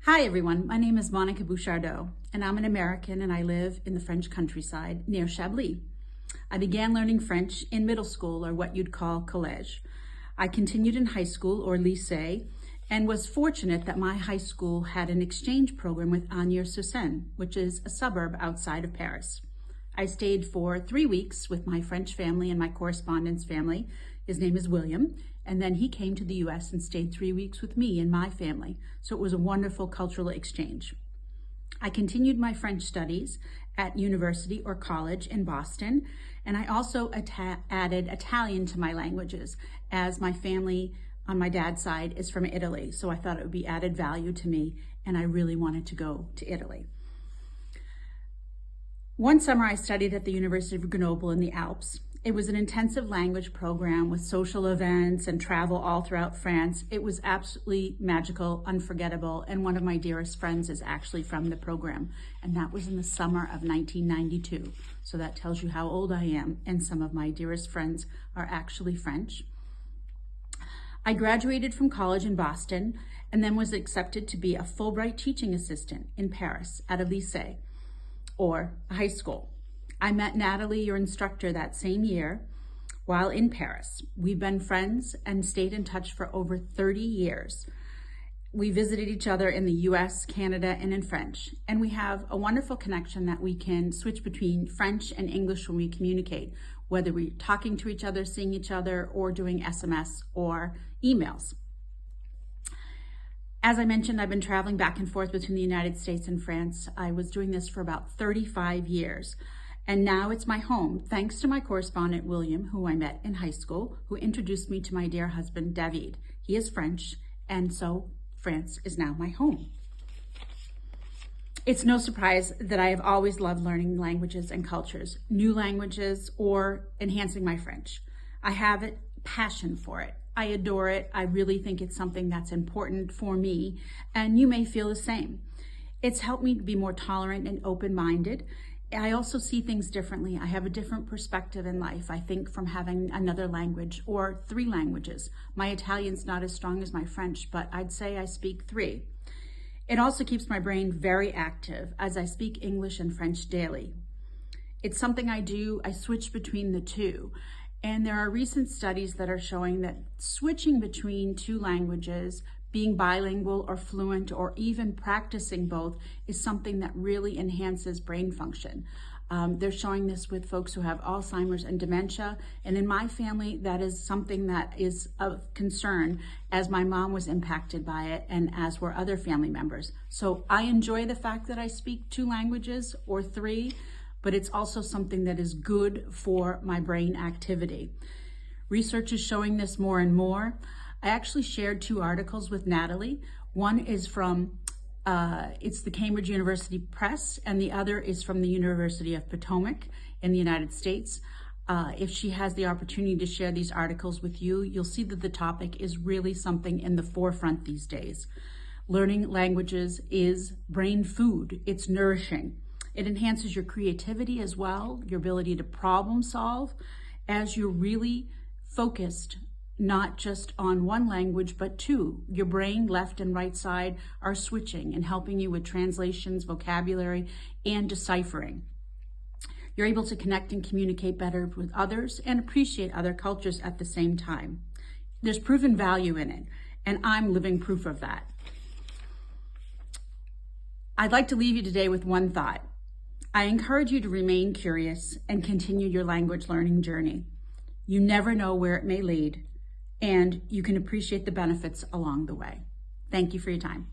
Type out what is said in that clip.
Hi everyone, my name is Monica Bouchardot, and I'm an American and I live in the French countryside near Chablis. I began learning French in middle school, or what you'd call collège. I continued in high school, or lycée, and was fortunate that my high school had an exchange program with Agnières-sur-Seine, which is a suburb outside of Paris. I stayed for 3 weeks with my French family and my correspondence family. His name is William. And then he came to the US and stayed 3 weeks with me and my family. So it was a wonderful cultural exchange. I continued my French studies at university or college in Boston. And I also added Italian to my languages, as my family on my dad's side is from Italy. So I thought it would be added value to me, and I really wanted to go to Italy. One summer I studied at the University of Grenoble in the Alps. It was an intensive language program with social events and travel all throughout France. It was absolutely magical, unforgettable, and one of my dearest friends is actually from the program. And that was in the summer of 1992. So that tells you how old I am, and some of my dearest friends are actually French. I graduated from college in Boston and then was accepted to be a Fulbright teaching assistant in Paris at a lycée, or a high school. I met Natalie, your instructor, that same year while in Paris. We've been friends and stayed in touch for over 30 years. We visited each other in the US, Canada, and in French. And we have a wonderful connection that we can switch between French and English when we communicate, whether we're talking to each other, seeing each other, or doing SMS or emails. As I mentioned, I've been traveling back and forth between the United States and France. I was doing this for about 35 years. And now it's my home, thanks to my correspondent, William, who I met in high school, who introduced me to my dear husband, David. He is French, and so France is now my home. It's no surprise that I have always loved learning languages and cultures, new languages, or enhancing my French. I have a passion for it. I adore it. I really think it's something that's important for me, and you may feel the same. It's helped me to be more tolerant and open-minded. I also see things differently. I have a different perspective in life, I think, from having another language or 3 languages. My Italian's not as strong as my French, but I'd say I speak 3. It also keeps my brain very active, as I speak English and French daily. It's something I do. I switch between the 2. And there are recent studies that are showing that switching between 2 languages, being bilingual or fluent, or even practicing both, is something that really enhances brain function. They're showing this with folks who have Alzheimer's and dementia. And in my family, that is something that is of concern, as my mom was impacted by it, and as were other family members. So I enjoy the fact that I speak 2 languages or 3, but it's also something that is good for my brain activity. Research is showing this more and more. I actually shared 2 articles with Natalie. One is from, it's the Cambridge University Press, and the other is from the University of Potomac in the United States. If she has the opportunity to share these articles with you, you'll see that the topic is really something in the forefront these days. Learning languages is brain food. It's nourishing. It enhances your creativity as well, your ability to problem solve, as you're really focused not just on 1 language, but 2. Your brain, left and right side, are switching and helping you with translations, vocabulary, and deciphering. You're able to connect and communicate better with others and appreciate other cultures at the same time. There's proven value in it, and I'm living proof of that. I'd like to leave you today with one thought. I encourage you to remain curious and continue your language learning journey. You never know where it may lead, and you can appreciate the benefits along the way. Thank you for your time.